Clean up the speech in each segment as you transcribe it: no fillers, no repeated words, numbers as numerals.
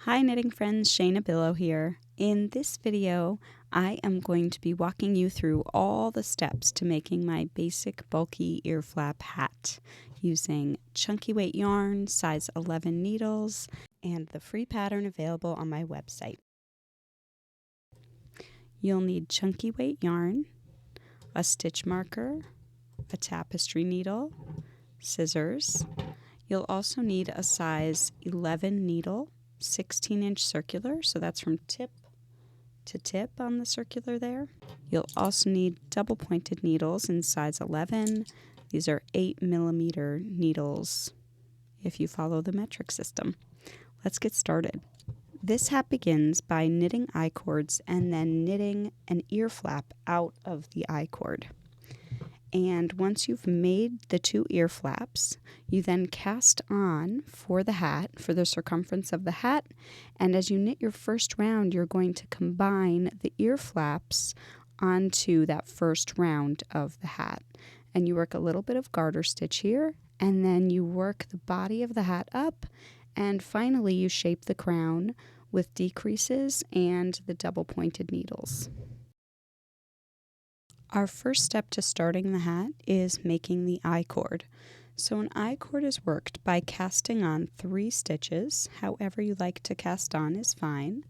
Hi knitting friends, Shayna Billow here. In this video, I am going to be walking you through all the steps to making my basic bulky ear flap hat using chunky weight yarn, size 11 needles, and the free pattern available on my website. You'll need chunky weight yarn, a stitch marker, a tapestry needle, scissors. You'll also need a size 11 needle, 16-inch circular, so that's from tip to tip on the circular there. You'll also need double pointed needles in size 11. These are 8mm needles if you follow the metric system. Let's get started. This hat begins by knitting iCords and then knitting an ear flap out of the iCord. And once you've made the two ear flaps, you then cast on for the hat, for the circumference of the hat. And as you knit your first round, you're going to combine the ear flaps onto that first round of the hat. And you work a little bit of garter stitch here, and then you work the body of the hat up, and finally you shape the crown with decreases and the double pointed needles. Our first step to starting the hat is making the iCord. So an iCord is worked by casting on 3 stitches. However you like to cast on is fine.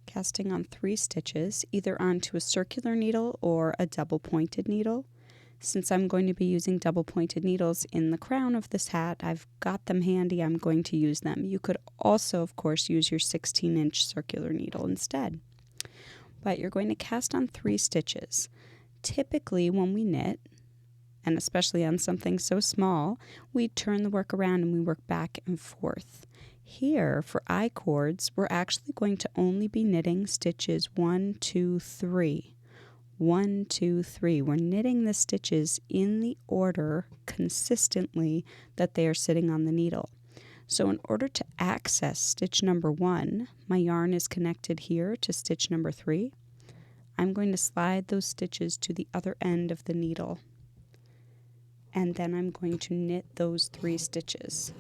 Casting on 3 stitches, either onto a circular needle or a double pointed needle. Since I'm going to be using double pointed needles in the crown of this hat, I've got them handy, I'm going to use them. You could also, of course, use your 16-inch circular needle instead. But you're going to cast on 3 stitches. Typically when we knit, and especially on something so small, we turn the work around and we work back and forth. Here for iCords, we're actually going to only be knitting stitches 1, 2, 3. 1, 2, 3. We're knitting the stitches in the order consistently that they are sitting on the needle. So in order to access stitch number 1, my yarn is connected here to stitch number 3. I'm going to slide those stitches to the other end of the needle. And then I'm going to knit those 3 stitches.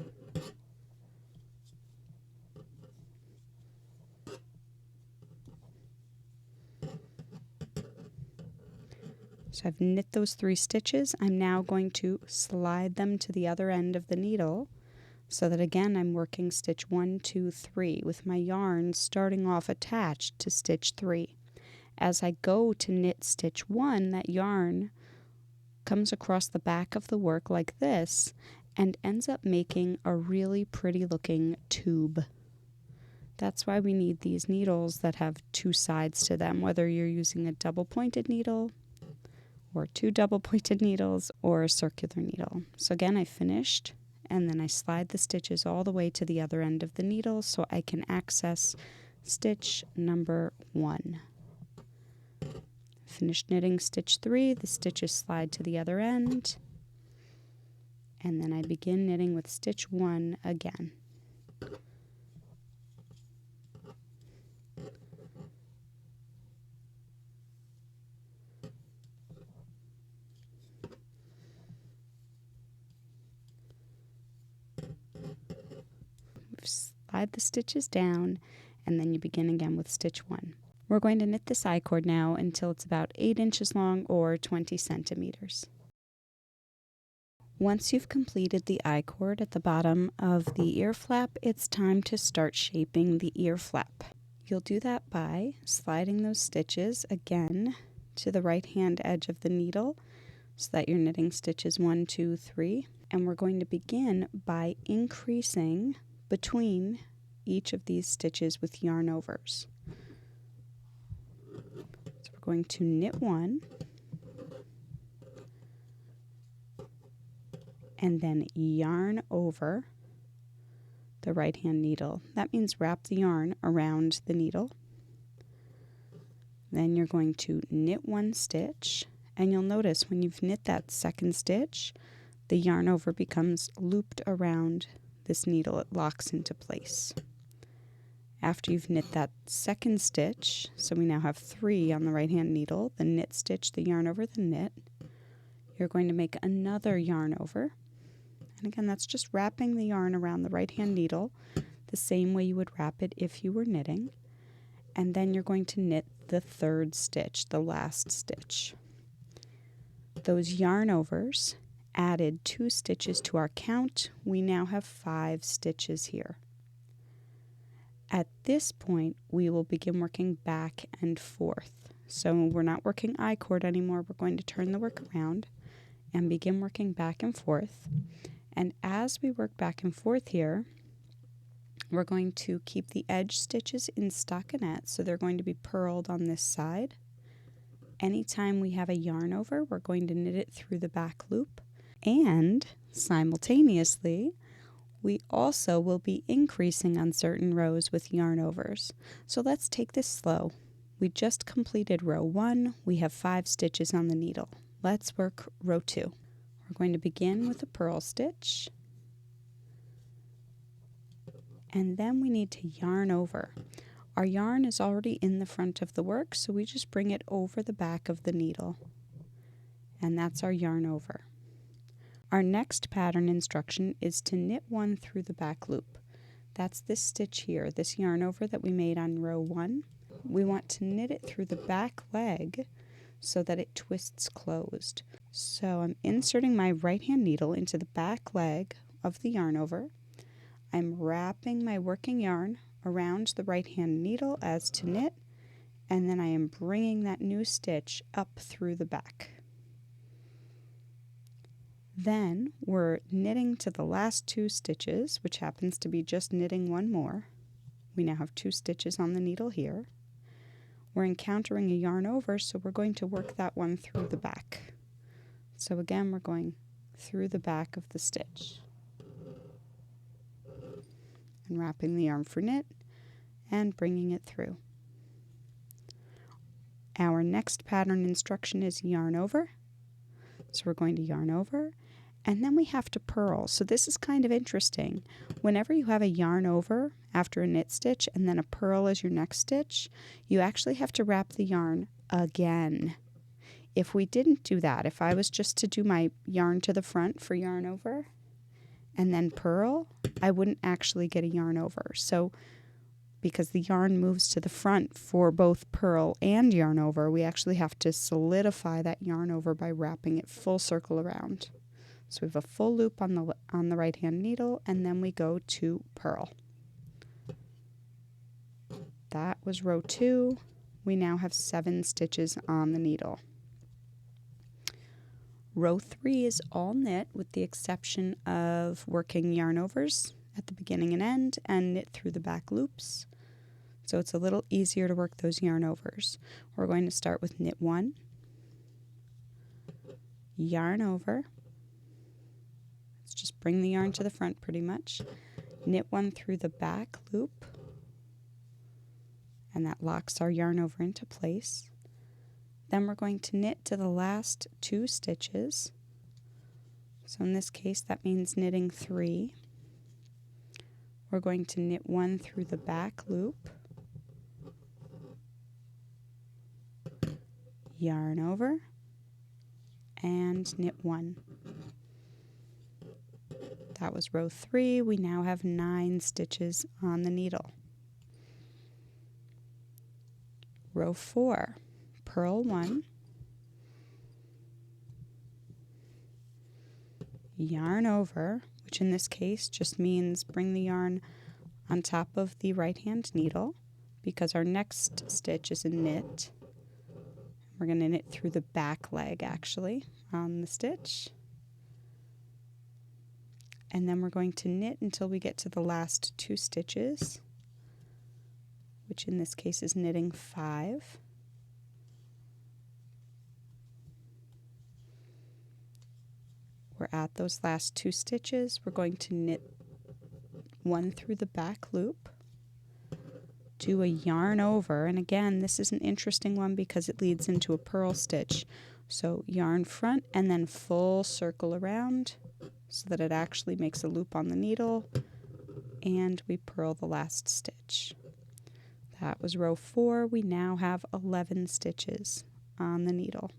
So I've knit those 3 stitches. I'm now going to slide them to the other end of the needle, so that again I'm working stitch 1, 2, 3 with my yarn starting off attached to stitch 3. As I go to knit stitch 1, that yarn comes across the back of the work like this and ends up making a really pretty looking tube. That's why we need these needles that have 2 sides to them, whether you're using a double pointed needle or 2 double pointed needles or a circular needle. So again, I finished, and then I slide the stitches all the way to the other end of the needle so I can access stitch number 1. Finished knitting stitch 3, the stitches slide to the other end, and then I begin knitting with stitch 1 again. Slide the stitches down, and then you begin again with stitch 1. We're going to knit this iCord now until it's about 8 inches long or 20 centimeters. Once you've completed the iCord at the bottom of the ear flap, it's time to start shaping the ear flap. You'll do that by sliding those stitches again to the right hand edge of the needle so that you're knitting stitches 1, 2, 3. And we're going to begin by increasing between each of these stitches with yarn overs. So we're going to knit 1 and then yarn over the right hand needle. That means wrap the yarn around the needle. Then you're going to knit 1 stitch, and you'll notice when you've knit that second stitch, the yarn over becomes looped around this needle. It locks into place. After you've knit that second stitch, so we now have 3 on the right hand needle, the knit stitch, the yarn over the knit, you're going to make another yarn over. And again, that's just wrapping the yarn around the right hand needle. the same way you would wrap it if you were knitting. And then you're going to knit the third stitch, the last stitch. Those yarn overs added 2 stitches to our count. We now have 5 stitches here. At this point, we will begin working back and forth. So we're not working iCord anymore. We're going to turn the work around and begin working back and forth. And as we work back and forth here, we're going to keep the edge stitches in stockinette, so they're going to be purled on this side. Anytime we have a yarn over, we're going to knit it through the back loop. And simultaneously, we also will be increasing on certain rows with yarn overs. So let's take this slow. We just completed row 1. We have 5 stitches on the needle. Let's work row 2. We're going to begin with a purl stitch. And then we need to yarn over. Our yarn is already in the front of the work, so we just bring it over the back of the needle. And that's our yarn over. Our next pattern instruction is to knit 1 through the back loop. That's this stitch here, this yarn over that we made on row 1. We want to knit it through the back leg so that it twists closed. So I'm inserting my right hand needle into the back leg of the yarn over. I'm wrapping my working yarn around the right hand needle as to knit, and then I am bringing that new stitch up through the back. Then we're knitting to the last 2 stitches, which happens to be just knitting 1 more. We now have 2 stitches on the needle here. We're encountering a yarn over, so we're going to work that one through the back. So again, we're going through the back of the stitch. And wrapping the yarn for knit and bringing it through. Our next pattern instruction is yarn over. So we're going to yarn over, and then we have to purl. So this is kind of interesting. Whenever you have a yarn over after a knit stitch and then a purl as your next stitch, you actually have to wrap the yarn again. If we didn't do that, if I was just to do my yarn to the front for yarn over and then purl, I wouldn't actually get a yarn over. So because the yarn moves to the front for both purl and yarn over, we actually have to solidify that yarn over by wrapping it full circle around. So we have a full loop on the right hand needle, and then we go to purl. That was row 2. We now have 7 stitches on the needle. Row 3 is all knit with the exception of working yarn overs at the beginning and end and knit through the back loops. So it's a little easier to work those yarn overs. We're going to start with knit 1, yarn over. Let's just bring the yarn to the front pretty much. Knit 1 through the back loop, and that locks our yarn over into place. Then we're going to knit to the last 2 stitches. So in this case, that means knitting 3. We're going to knit 1 through the back loop, yarn over, and knit 1. That was row 3. We now have 9 stitches on the needle. Row 4, purl 1, yarn over, which in this case just means bring the yarn on top of the right hand needle because our next stitch is a knit. We're going to knit through the back leg actually on the stitch. And then we're going to knit until we get to the last 2 stitches, which in this case is knitting 5. We're at those last 2 stitches. We're going to knit 1 through the back loop, do a yarn over, and again this is an interesting one because it leads into a purl stitch. So yarn front and then full circle around so that it actually makes a loop on the needle, and we purl the last stitch. That was row 4. We now have 11 stitches on the needle.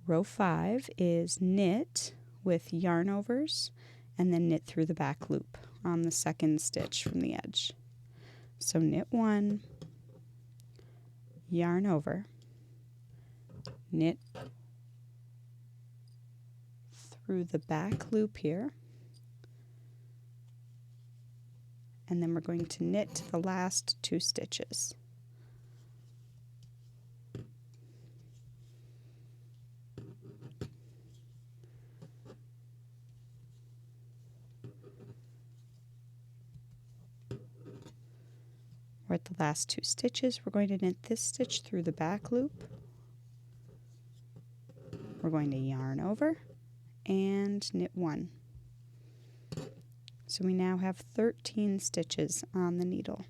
Row 5 is knit with yarn overs and then knit through the back loop on the second stitch from the edge. So knit 1, yarn over, knit through the back loop here, and then we're going to knit to the last 2 stitches. We're at the last 2 stitches. We're going to knit this stitch through the back loop. We're going to yarn over and knit 1. So we now have 13 stitches on the needle.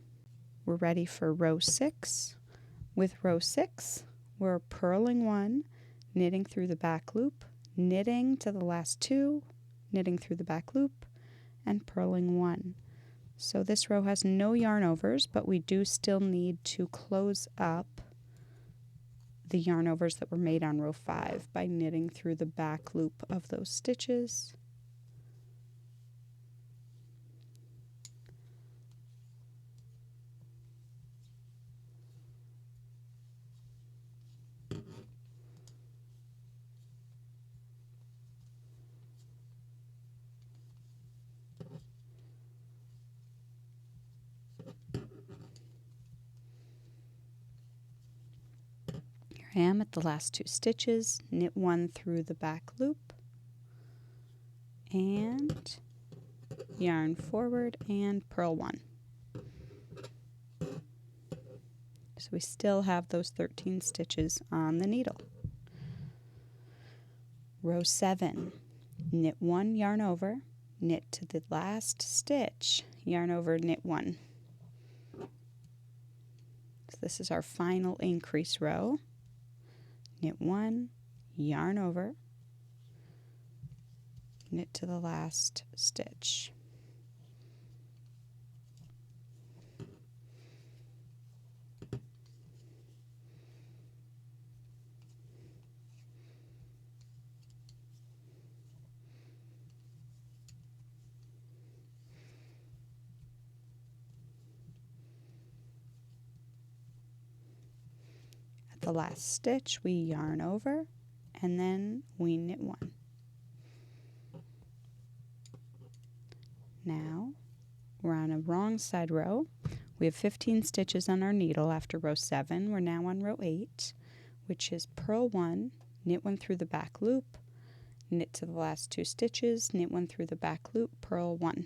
We're ready for row 6. With row 6, we're purling 1, knitting through the back loop, knitting to the last 2, knitting through the back loop, and purling 1. So this row has no yarn overs, but we do still need to close up the yarn overs that were made on row 5 by knitting through the back loop of those stitches. I am at the last 2 stitches, knit 1 through the back loop, and yarn forward and purl 1. So we still have those 13 stitches on the needle. Row 7, knit 1, yarn over, knit to the last stitch, yarn over, knit 1. So this is our final increase row. Knit 1, yarn over, knit to the last stitch. The last stitch we yarn over and then we knit 1. Now we're on a wrong side row. We have 15 stitches on our needle after row 7. We're now on row 8, which is purl 1, knit 1 through the back loop, knit to the last 2 stitches, knit 1 through the back loop, purl 1.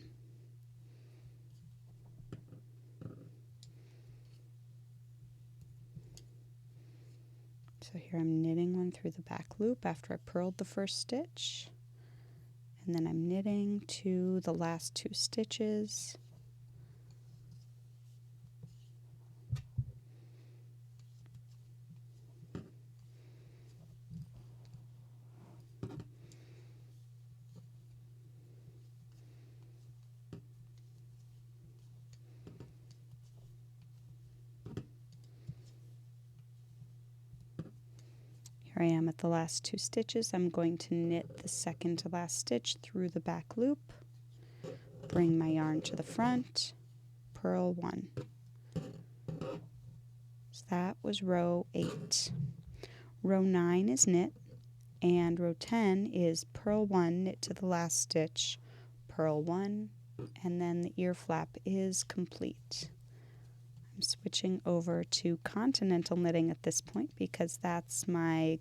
So here I'm knitting 1 through the back loop after I purled the first stitch, and then I'm knitting to the last 2 stitches. Here I am at the last 2 stitches. I'm going to knit the second to last stitch through the back loop, bring my yarn to the front, purl 1. So that was row 8. Row 9 is knit, and row 10 is purl 1, knit to the last stitch, purl 1, and then the ear flap is complete. I'm switching over to continental knitting at this point because that's my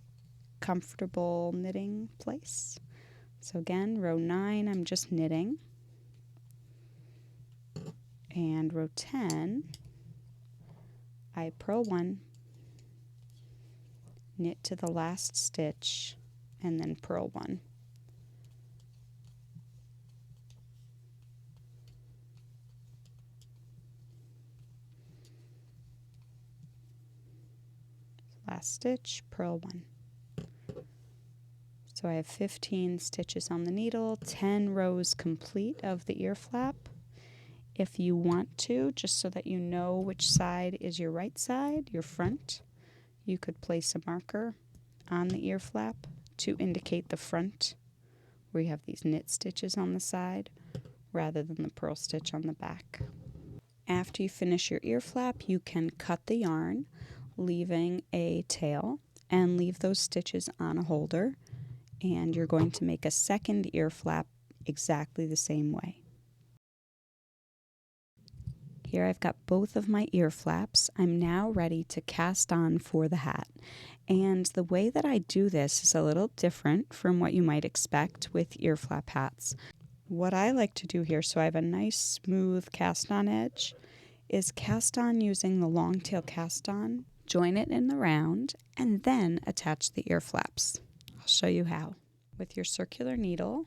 comfortable knitting place. So again, row 9, I'm just knitting. And row 10, I purl 1, knit to the last stitch, and then purl 1. Last stitch, purl 1. So I have 15 stitches on the needle, 10 rows complete of the ear flap. If you want to, just so that you know which side is your right side, your front, you could place a marker on the ear flap to indicate the front, where you have these knit stitches on the side, rather than the purl stitch on the back. After you finish your ear flap, you can cut the yarn, leaving a tail, and leave those stitches on a holder, and you're going to make a second ear flap exactly the same way. Here I've got both of my ear flaps. I'm now ready to cast on for the hat. And the way that I do this is a little different from what you might expect with ear flap hats. What I like to do here, so I have a nice smooth cast on edge, is cast on using the long tail cast on, join it in the round, and then attach the ear flaps. I'll show you how. With your circular needle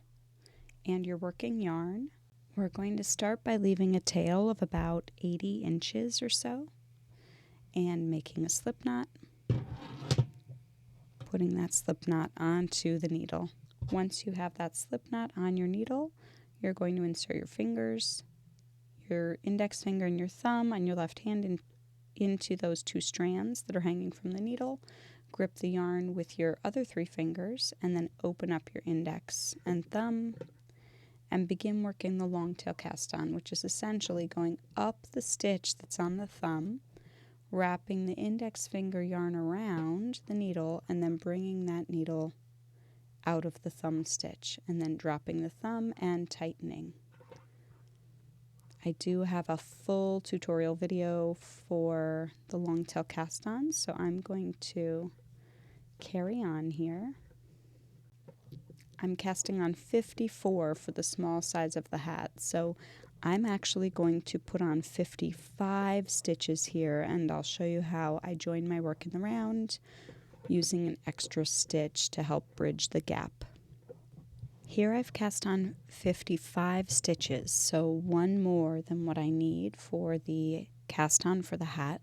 and your working yarn, we're going to start by leaving a tail of about 80 inches or so and making a slip knot, putting that slip knot onto the needle. Once you have that slip knot on your needle, you're going to insert your fingers, your index finger and your thumb on your left hand into those two strands that are hanging from the needle. Grip the yarn with your other three fingers and then open up your index and thumb and begin working the long tail cast on, which is essentially going up the stitch that's on the thumb, wrapping the index finger yarn around the needle, and then bringing that needle out of the thumb stitch, and then dropping the thumb and tightening. I do have a full tutorial video for the long tail cast on, so I'm going to carry on here. I'm casting on 54 for the small size of the hat, so I'm actually going to put on 55 stitches here, and I'll show you how I join my work in the round using an extra stitch to help bridge the gap. Here I've cast on 55 stitches, so one more than what I need for the cast on for the hat.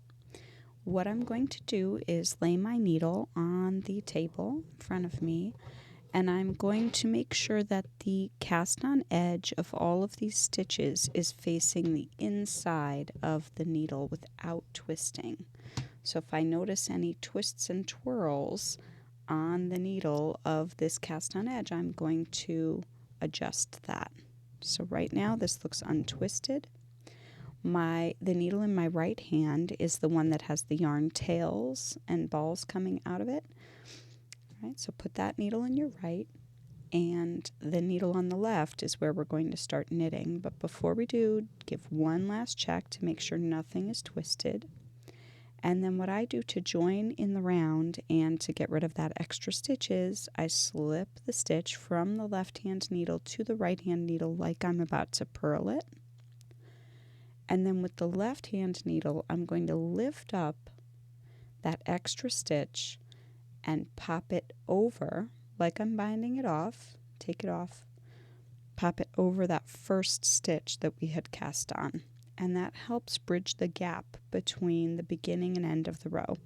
What I'm going to do is lay my needle on the table in front of me, and I'm going to make sure that the cast on edge of all of these stitches is facing the inside of the needle without twisting. So if I notice any twists and twirls on the needle of this cast on edge, I'm going to adjust that. So right now this looks untwisted. The needle in my right hand is the one that has the yarn tails and balls coming out of it. Right, so put that needle in your right, and the needle on the left is where we're going to start knitting. But before we do, give one last check to make sure nothing is twisted. And then what I do to join in the round and to get rid of that extra stitch is I slip the stitch from the left hand needle to the right hand needle like I'm about to purl it. And then with the left hand needle, I'm going to lift up that extra stitch and pop it over like I'm binding it off. Take it off, pop it over that first stitch that we had cast on, and that helps bridge the gap between the beginning and end of the row.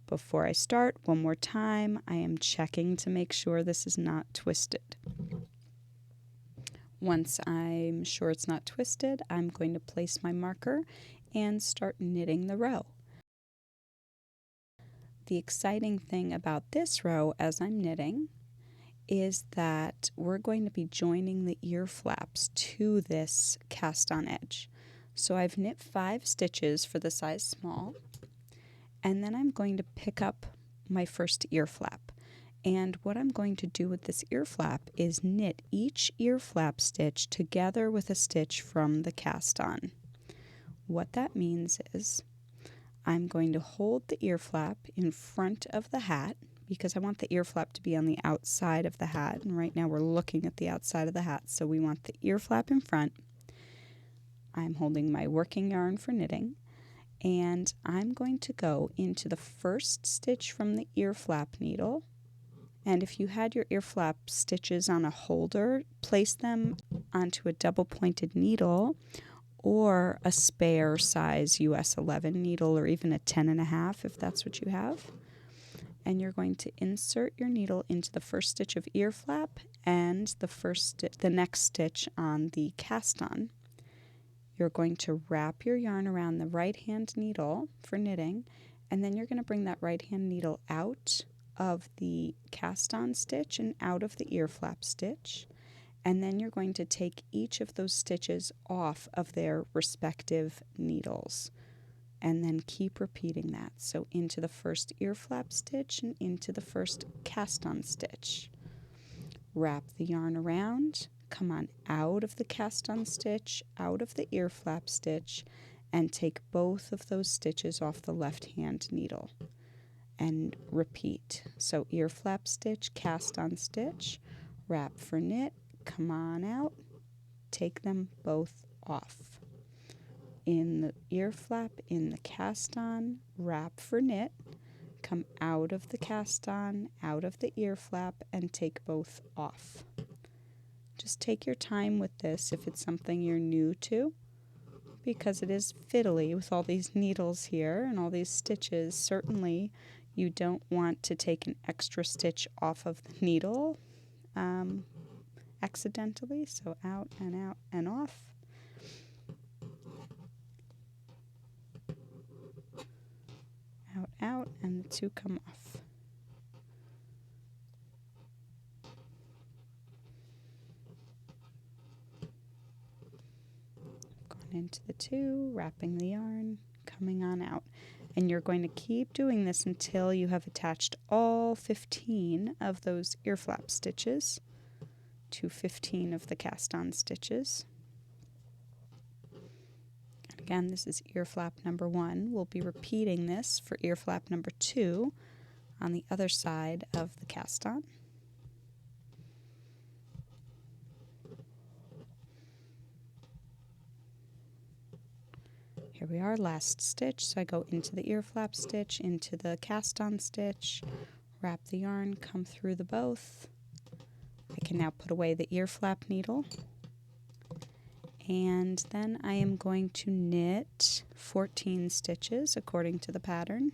Before I start, one more time, I am checking to make sure this is not twisted. Once I'm sure it's not twisted, I'm going to place my marker and start knitting the row. The exciting thing about this row as I'm knitting is that we're going to be joining the ear flaps to this cast on edge. So I've knit 5 stitches for the size small, and then I'm going to pick up my first ear flap. And what I'm going to do with this ear flap is knit each ear flap stitch together with a stitch from the cast on. What that means is I'm going to hold the ear flap in front of the hat because I want the ear flap to be on the outside of the hat. And right now we're looking at the outside of the hat, so we want the ear flap in front. I'm holding my working yarn for knitting, and I'm going to go into the first stitch from the ear flap needle. And if you had your ear flap stitches on a holder, place them onto a double pointed needle or a spare size US 11 needle, or even a 10.5 if that's what you have. And you're going to insert your needle into the first stitch of ear flap and the next stitch on the cast on. You're going to wrap your yarn around the right hand needle for knitting, and then you're going to bring that right hand needle out of the cast on stitch and out of the ear flap stitch. And then you're going to take each of those stitches off of their respective needles. And then keep repeating that. So into the first ear flap stitch and into the first cast on stitch. Wrap the yarn around, come on out of the cast on stitch, out of the ear flap stitch, and take both of those stitches off the left hand needle. And repeat. So ear flap stitch, cast on stitch, wrap for knit, come on out, take them both off. In the ear flap, in the cast on, wrap for knit, come out of the cast on, out of the ear flap, and take both off. Just take your time with this if it's something you're new to, because it is fiddly with all these needles here and all these stitches. Certainly you don't want to take an extra stitch off of the needle accidentally, so out and off. Out, and the two come off. Gone into the two, wrapping the yarn, coming on out. And you're going to keep doing this until you have attached all 15 of those ear flap stitches to 15 of the cast on stitches. Again, this is ear flap number 1. We'll be repeating this for ear flap number 2 on the other side of the cast on. Here we are, last stitch. So I go into the ear flap stitch, into the cast on stitch, wrap the yarn, come through the both. I can now put away the ear flap needle. And then I am going to knit 14 stitches according to the pattern.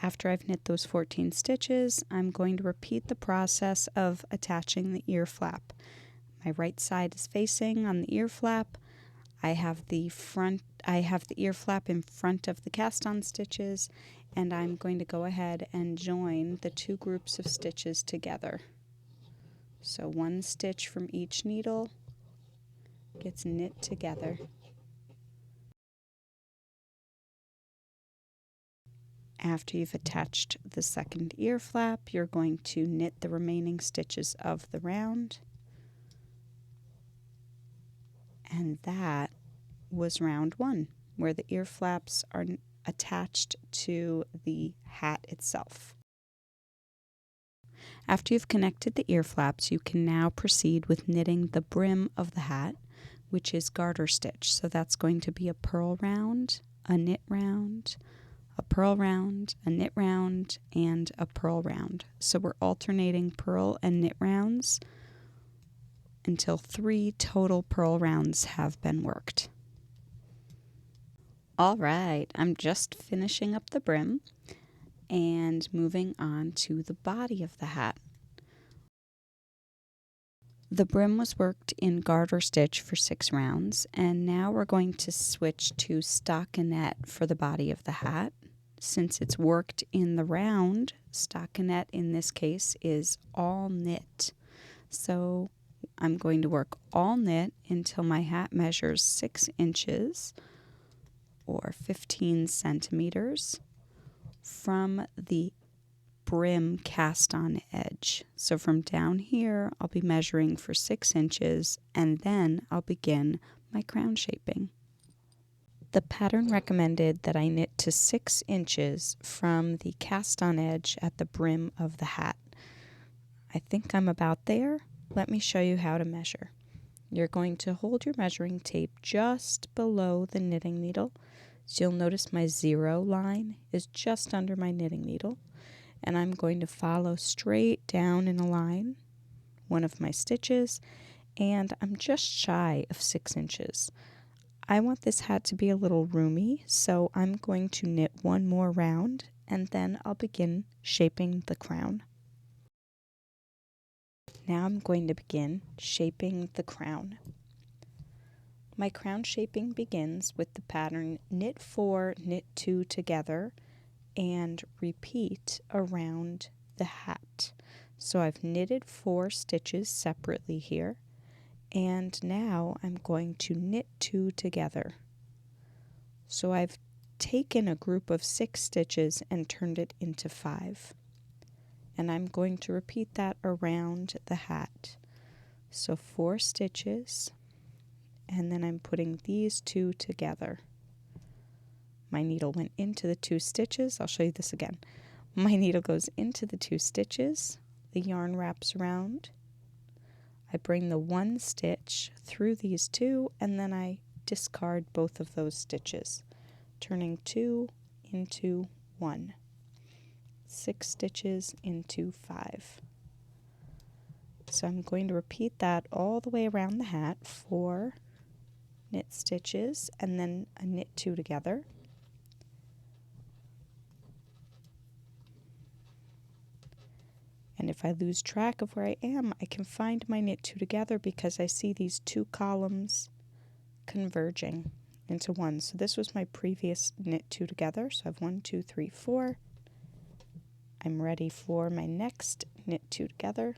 After I've knit those 14 stitches, I'm going to repeat the process of attaching the ear flap. My right side is facing on the ear flap. I have the ear flap in front of the cast on stitches, and I'm going to go ahead and join the two groups of stitches together. So one stitch from each needle gets knit together. After you've attached the second ear flap, you're going to knit the remaining stitches of the round. And that was round 1, where the ear flaps are attached to the hat itself. After you've connected the ear flaps, you can now proceed with knitting the brim of the hat, which is garter stitch. So that's going to be a purl round, a knit round, a purl round, a knit round, and a purl round. So we're alternating purl and knit rounds until 3 total purl rounds have been worked. All right, I'm just finishing up the brim and moving on to the body of the hat. The brim was worked in garter stitch for 6 rounds, and now we're going to switch to stockinette for the body of the hat. Since it's worked in the round, stockinette in this case is all knit. So I'm going to work all knit until my hat measures 6 inches or 15 centimeters from the brim cast on edge. So from down here, I'll be measuring for 6 inches, and then I'll begin my crown shaping. The pattern recommended that I knit to 6 inches from the cast on edge at the brim of the hat. I think I'm about there. Let me show you how to measure. You're going to hold your measuring tape just below the knitting needle. So you'll notice my 0 line is just under my knitting needle. And I'm going to follow straight down in a line one of my stitches, and I'm just shy of 6 inches. I want this hat to be a little roomy, so I'm going to knit one more round and then I'll begin shaping the crown. Now I'm going to begin shaping the crown. My crown shaping begins with the pattern knit 4, knit 2 together, and repeat around the hat. So I've knitted 4 stitches separately here, and now I'm going to knit 2 together. So I've taken a group of 6 stitches and turned it into 5. And I'm going to repeat that around the hat. So 4 stitches, and then I'm putting these 2 together. My needle went into the 2 stitches. I'll show you this again. My needle goes into the 2 stitches, the yarn wraps around, I bring the 1 stitch through these 2, and then I discard both of those stitches, turning 2 into 1. 6 stitches into 5. So I'm going to repeat that all the way around the hat, 4 knit stitches and then a knit 2 together. And if I lose track of where I am, I can find my knit 2 together because I see these 2 columns converging into 1. So this was my previous knit 2 together. So I have 1, 2, 3, 4. I'm ready for my next knit 2 together.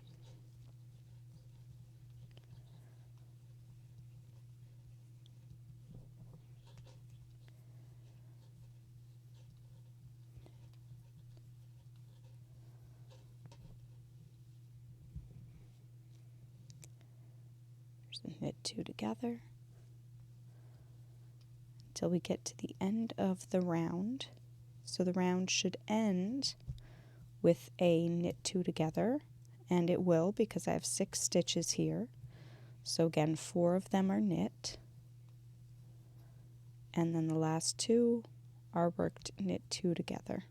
There's a knit 2 together until we get to the end of the round. So the round should end with a knit 2 together, and it will because I have 6 stitches here. So again, 4 of them are knit, and then the last 2 are worked knit 2 together.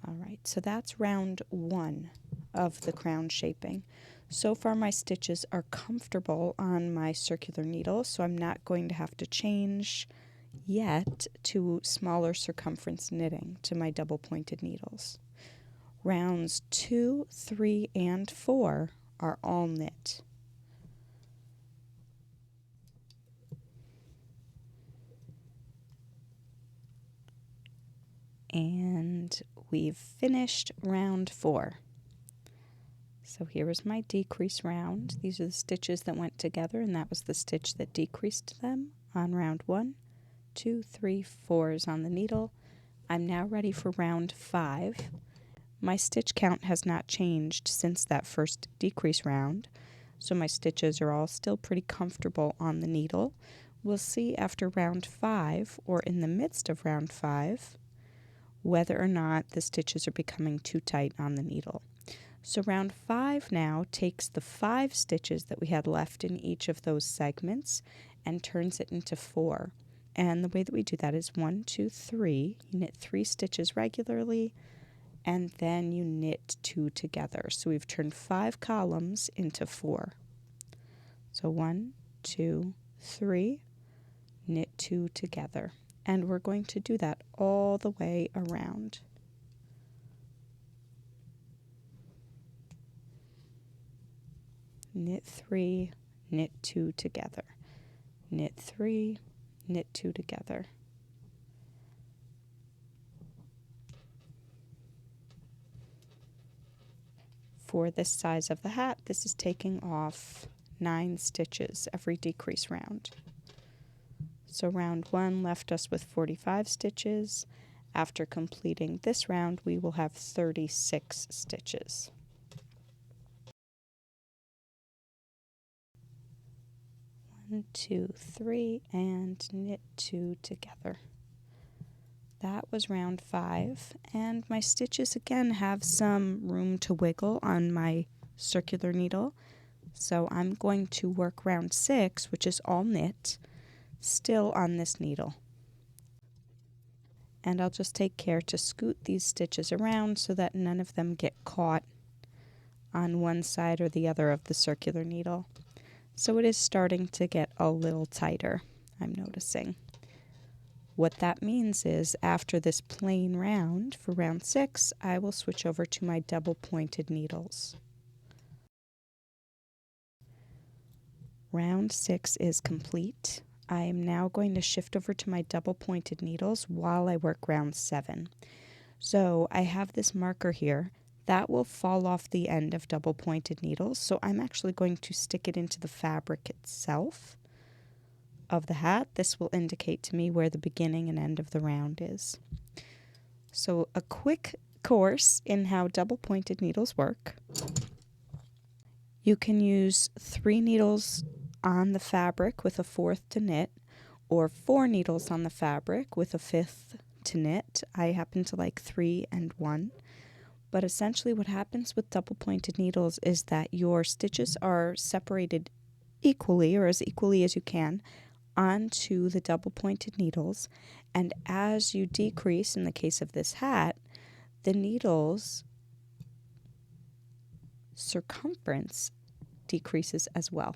Alright, so that's round 1 of the crown shaping. So far my stitches are comfortable on my circular needle, so I'm not going to have to change yet to smaller circumference knitting to my double pointed needles. Rounds 2, 3, and 4 are all knit. And we've finished round 4. So here is my decrease round. These are the stitches that went together, and that was the stitch that decreased them on round 1. 2, 3, 4 is on the needle. I'm now ready for round 5. My stitch count has not changed since that first decrease round, so my stitches are all still pretty comfortable on the needle. We'll see after round 5, or in the midst of round 5, whether or not the stitches are becoming too tight on the needle. So round 5 now takes the 5 stitches that we had left in each of those segments and turns it into 4. And the way that we do that is 1, 2, 3. You knit 3 stitches regularly, and then you knit 2 together. So we've turned 5 columns into 4. So 1, 2, 3, knit 2 together. And we're going to do that all the way around. Knit 3, knit 2 together. Knit 3, knit 2 together. For this size of the hat, this is taking off 9 stitches every decrease round. So round 1 left us with 45 stitches. After completing this round, we will have 36 stitches. One, 2, 3, and knit 2 together. That was round 5, and my stitches again have some room to wiggle on my circular needle. So I'm going to work round 6, which is all knit, still on this needle. And I'll just take care to scoot these stitches around so that none of them get caught on one side or the other of the circular needle. So it is starting to get a little tighter, I'm noticing. What that means is after this plain round, for round 6, I will switch over to my double pointed needles. Round 6 is complete. I am now going to shift over to my double pointed needles while I work round 7. So I have this marker here that will fall off the end of double pointed needles. So I'm actually going to stick it into the fabric itself of the hat. This will indicate to me where the beginning and end of the round is. So a quick course in how double pointed needles work. You can use 3 needles on the fabric with a 4th to knit, or 4 needles on the fabric with a 5th to knit. I happen to like 3 and 1. But essentially what happens with double pointed needles is that your stitches are separated equally, or as equally as you can, onto the double pointed needles, and as you decrease, in the case of this hat, the needle's circumference decreases as well.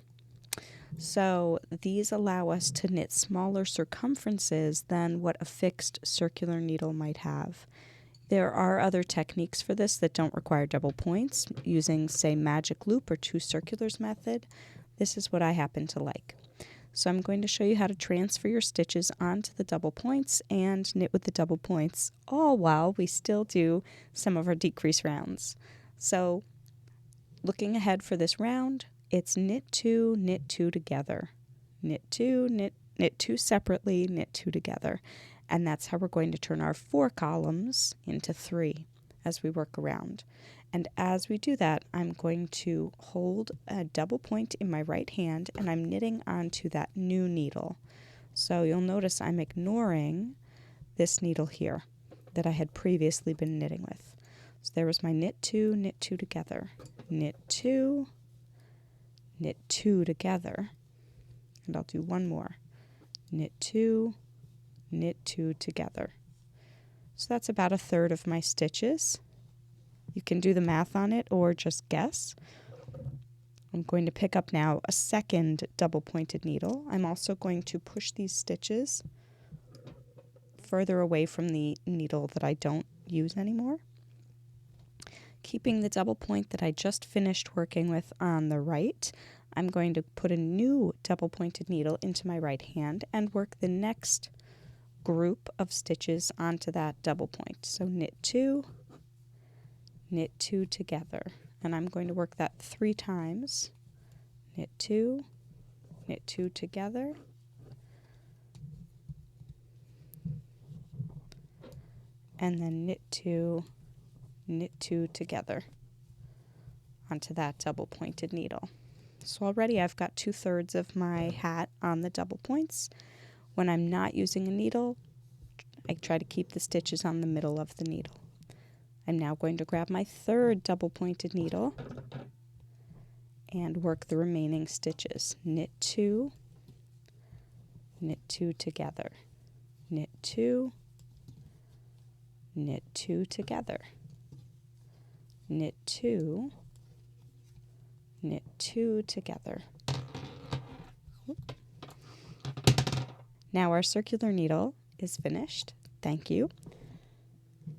So these allow us to knit smaller circumferences than what a fixed circular needle might have. There are other techniques for this that don't require double points, using, say, magic loop or 2 circulars method. This is what I happen to like. So I'm going to show you how to transfer your stitches onto the double points and knit with the double points, all while we still do some of our decrease rounds. So looking ahead for this round, it's knit 2 together. Knit 2, knit 2 separately, knit 2 together. And that's how we're going to turn our 4 columns into 3 as we work around. And as we do that, I'm going to hold a double point in my right hand and I'm knitting onto that new needle. So you'll notice I'm ignoring this needle here that I had previously been knitting with. So there was my knit 2 together, knit 2 together, and I'll do one more, knit 2 together. So that's about a third of my stitches. You can do the math on it or just guess. I'm going to pick up now a second double pointed needle. I'm also going to push these stitches further away from the needle that I don't use anymore, keeping the double point that I just finished working with on the right. I'm going to put a new double pointed needle into my right hand and work the next group of stitches onto that double point. So knit 2 together, and I'm going to work that 3 times. Knit 2 together, and then knit 2 together onto that double pointed needle. So already I've got 2/3 of my hat on the double points. When I'm not using a needle, I try to keep the stitches on the middle of the needle. I'm now going to grab my 3rd double pointed needle and work the remaining stitches. Knit 2 together, knit 2 together, knit 2 together. Now our circular needle is finished. Thank you.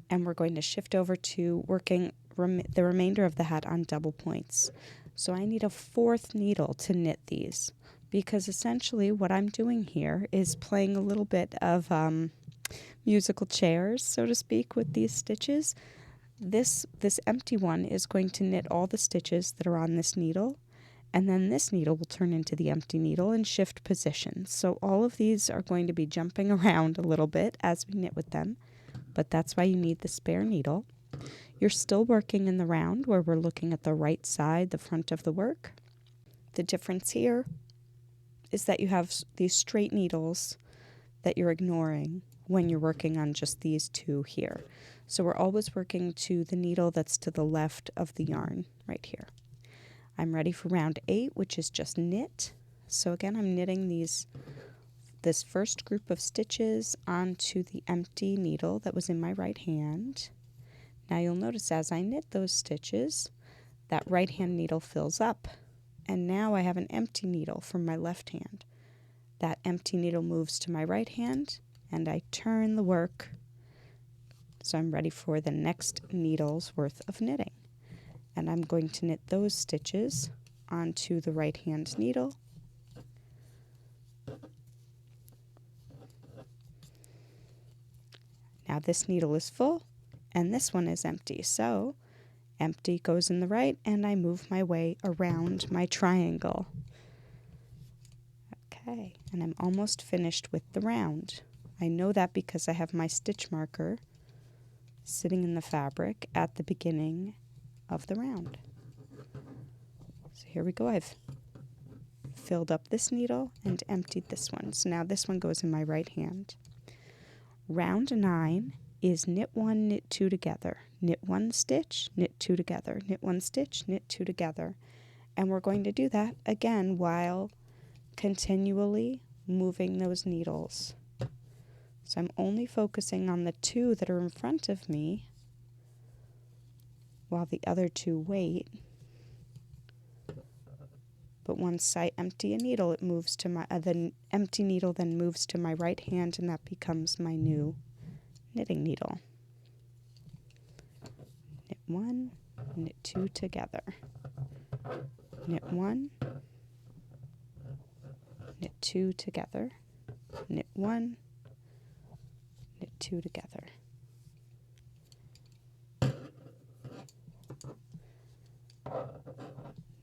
And we're going to shift over to working the remainder of the hat on double points. So I need a 4th needle to knit these, because essentially what I'm doing here is playing a little bit of musical chairs, so to speak, with these stitches. This empty one is going to knit all the stitches that are on this needle, and then this needle will turn into the empty needle and shift positions. So all of these are going to be jumping around a little bit as we knit with them, but that's why you need the spare needle. You're still working in the round where we're looking at the right side, the front of the work. The difference here is that you have these straight needles that you're ignoring when you're working on just these 2 here. So we're always working to the needle that's to the left of the yarn right here. I'm ready for round 8, which is just knit. So again, I'm knitting this first group of stitches onto the empty needle that was in my right hand. Now you'll notice as I knit those stitches, that right hand needle fills up. And now I have an empty needle from my left hand. That empty needle moves to my right hand, and I turn the work so I'm ready for the next needle's worth of knitting. And I'm going to knit those stitches onto the right hand needle. Now this needle is full and this one is empty, so empty goes in the right and I move my way around my triangle. Okay, and I'm almost finished with the round. I know that because I have my stitch marker sitting in the fabric at the beginning of the round. So here we go. I've filled up this needle and emptied this one. So now this one goes in my right hand. Round 9 is knit 1, knit 2 together, knit 1 stitch, knit 2 together, knit 1 stitch, knit 2 together. And we're going to do that again while continually moving those needles. So I'm only focusing on the 2 that are in front of me while the other 2 wait. But once I empty a needle, it moves to my the empty needle then moves to my right hand, and that becomes my new knitting needle. Knit 1, knit 2 together. Knit 1, knit 2 together. Knit 1, knit 2 together.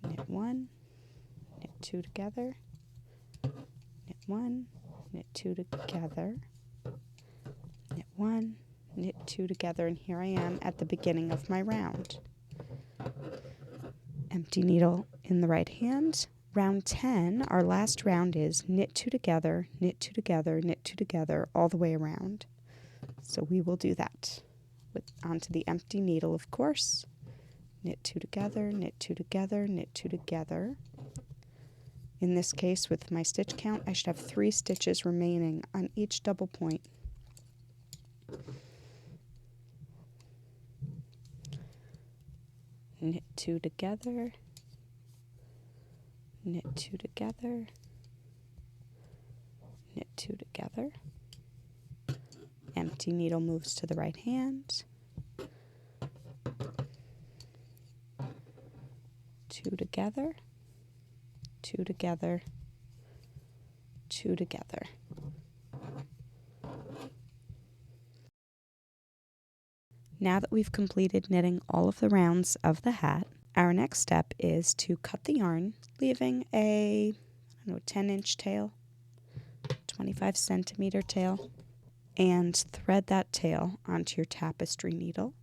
Knit 1, knit 2 together, knit 1, knit 2 together, knit 1, knit 2 together, and here I am at the beginning of my round. Empty needle in the right hand. Round 10, our last round is knit 2 together, knit 2 together, knit 2 together, all the way around. So we will do that onto the empty needle, of course. Knit 2 together, knit 2 together, knit 2 together. In this case, with my stitch count, I should have 3 stitches remaining on each double point. Knit 2 together, knit 2 together, knit 2 together. Empty needle moves to the right hand. 2 together, 2 together, 2 together. Now that we've completed knitting all of the rounds of the hat, our next step is to cut the yarn, leaving a 10-inch tail, 25-centimeter tail, and thread that tail onto your tapestry needle.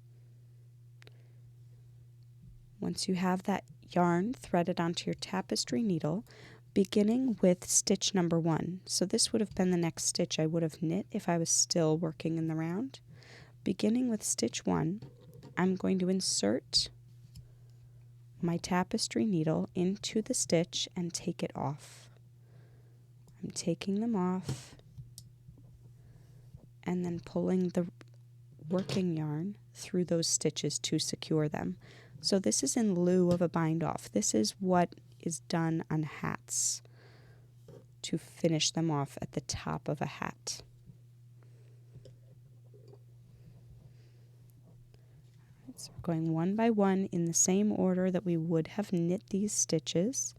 Once you have that yarn threaded onto your tapestry needle, beginning with stitch number 1. So this would have been the next stitch I would have knit if I was still working in the round. Beginning with stitch 1, I'm going to insert my tapestry needle into the stitch and take it off. I'm taking them off and then pulling the working yarn through those stitches to secure them. So this is in lieu of a bind off. This is what is done on hats to finish them off at the top of a hat. So we're going one by one in the same order that we would have knit these stitches,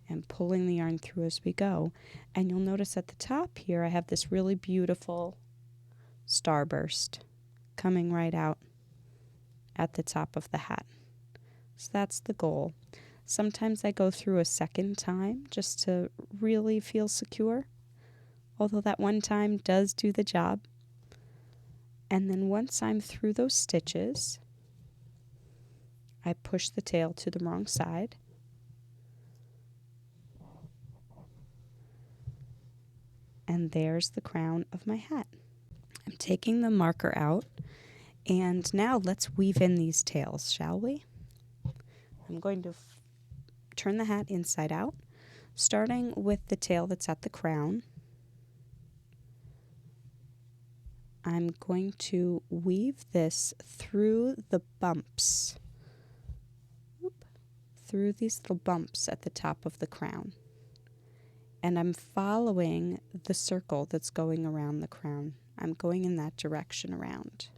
and pulling the yarn through as we go. And you'll notice at the top here I have this really beautiful starburst coming right out at the top of the hat. So that's the goal. Sometimes I go through a second time just to really feel secure, although that one time does do the job. And then once I'm through those stitches, I push the tail to the wrong side. And there's the crown of my hat. I'm taking the marker out, and now let's weave in these tails, shall we? I'm going to turn the hat inside out, starting with the tail that's at the crown. I'm going to weave this through the bumps through these little bumps at the top of the crown. And I'm following the circle that's going around the crown. I'm going in that direction around.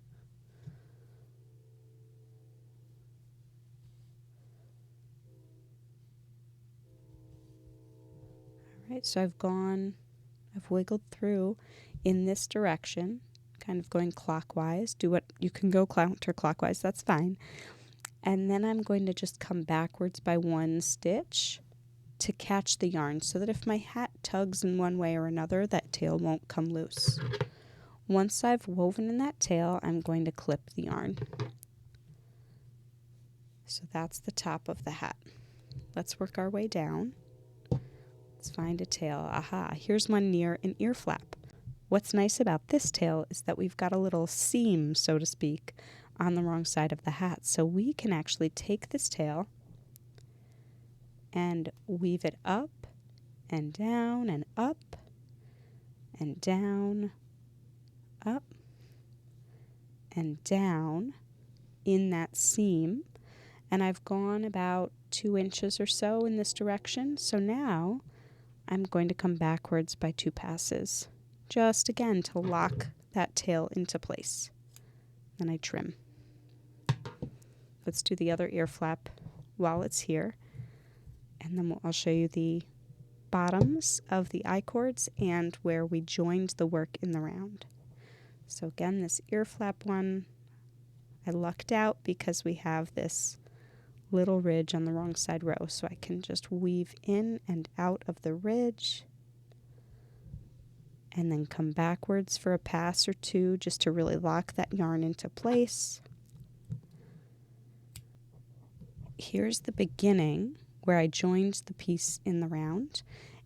All right, so I've wiggled through in this direction, kind of going clockwise. You can go counterclockwise, that's fine. And then I'm going to just come backwards by one stitch to catch the yarn so that if my hat tugs in one way or another, that tail won't come loose. Once I've woven in that tail, I'm going to clip the yarn. So that's the top of the hat. Let's work our way down. Let's find a tail. Aha, here's one near an ear flap. What's nice about this tail is that we've got a little seam, so to speak, on the wrong side of the hat. So we can actually take this tail and weave it up and down and up and down, up and down in that seam. And I've gone about 2 inches or so in this direction. So now I'm going to come backwards by 2 passes, just again to lock that tail into place. Then I trim. Let's do the other ear flap while it's here. And then I'll show you the bottoms of the iCords and where we joined the work in the round. So again, this ear flap one, I lucked out because we have this little ridge on the wrong side row. So I can just weave in and out of the ridge and then come backwards for a pass or 2 just to really lock that yarn into place. Here's the beginning where I joined the piece in the round,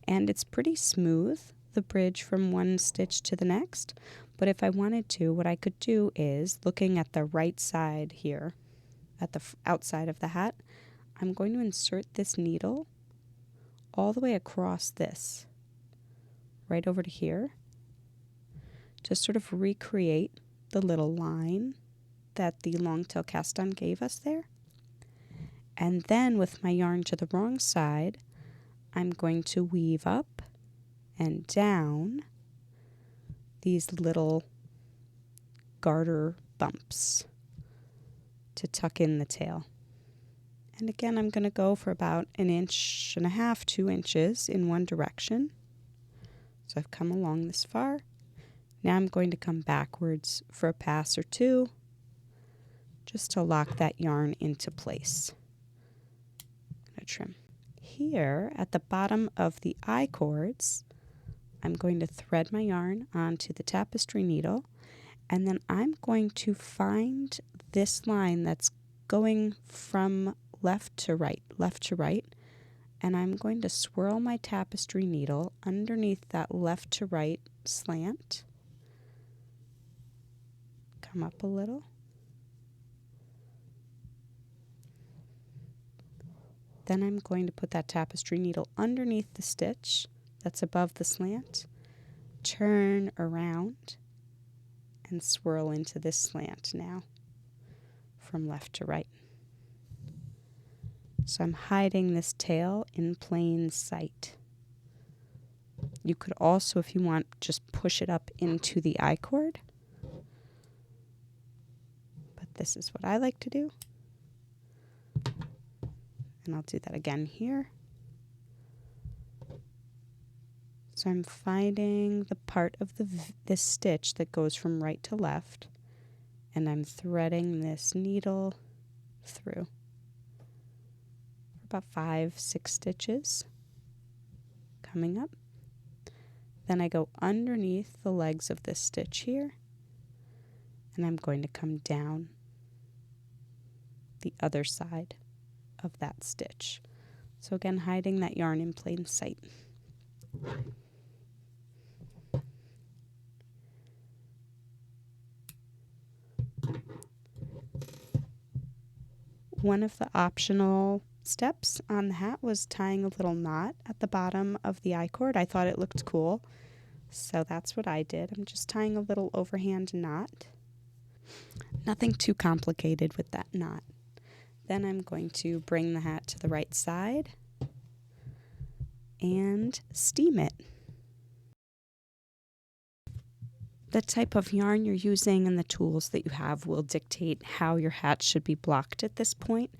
and it's pretty smooth, the bridge from one stitch to the next. But if I wanted to, what I could do is, looking at the right side here, at the outside of the hat, I'm going to insert this needle all the way across this, right over to here, to sort of recreate the little line that the long tail cast on gave us there. And then with my yarn to the wrong side, I'm going to weave up and down these little garter bumps to tuck in the tail. And again, I'm going to go for about 1.5 inches, 2 inches in one direction. So I've come along this far. Now I'm going to come backwards for a pass or 2, just to lock that yarn into place. Trim. Here at the bottom of the iCords, I'm going to thread my yarn onto the tapestry needle, and then I'm going to find this line that's going from left to right, and I'm going to swirl my tapestry needle underneath that left to right slant. Come up a little. Then I'm going to put that tapestry needle underneath the stitch that's above the slant, turn around, and swirl into this slant now from left to right. So I'm hiding this tail in plain sight. You could also, if you want, just push it up into the iCord. But this is what I like to do. And I'll do that again here. So I'm finding the part of this stitch that goes from right to left, and I'm threading this needle through for about 5-6 stitches, coming up. Then I go underneath the legs of this stitch here, and I'm going to come down the other side of that stitch. So again, hiding that yarn in plain sight. One of the optional steps on the hat was tying a little knot at the bottom of the iCord. I thought it looked cool, so that's what I did. I'm just tying a little overhand knot. Nothing too complicated with that knot. Then I'm going to bring the hat to the right side and steam it. The type of yarn you're using and the tools that you have will dictate how your hat should be blocked at this point.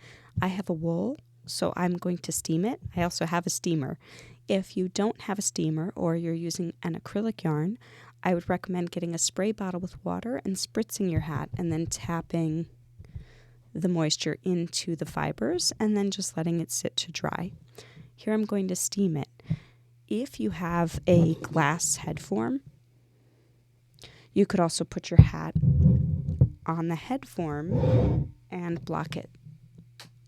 I have a wool, so I'm going to steam it. I also have a steamer. If you don't have a steamer or you're using an acrylic yarn, I would recommend getting a spray bottle with water and spritzing your hat and then tapping the moisture into the fibers and then just letting it sit to dry. Here I'm going to steam it. If you have a glass head form, you could also put your hat on the head form and block it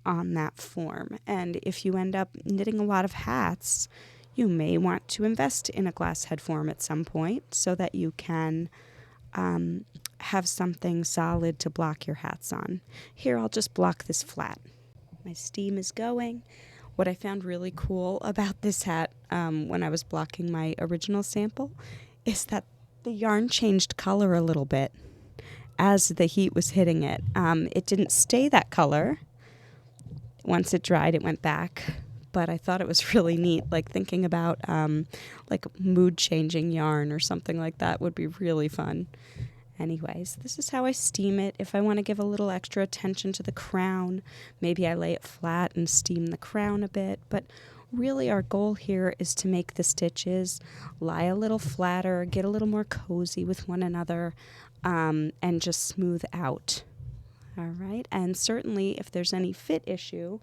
on that form. And if you end up knitting a lot of hats, you may want to invest in a glass head form at some point so that you can have something solid to block your hats on. Here, I'll just block this flat. My steam is going. What I found really cool about this hat when I was blocking my original sample is that the yarn changed color a little bit as the heat was hitting it. It didn't stay that color. Once it dried, it went back. But I thought it was really neat, like thinking about like mood-changing yarn or something like that would be really fun. Anyways, this is how I steam it. If I want to give a little extra attention to the crown, maybe I lay it flat and steam the crown a bit. But really our goal here is to make the stitches lie a little flatter, get a little more cozy with one another, and just smooth out. All right, and certainly if there's any fit issue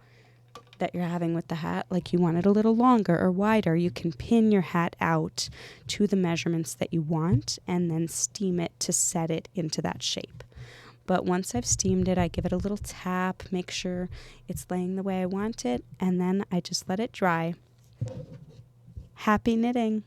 that you're having with the hat, like you want it a little longer or wider, you can pin your hat out to the measurements that you want and then steam it to set it into that shape. But once I've steamed it, I give it a little tap, make sure it's laying the way I want it, and then I just let it dry. Happy knitting!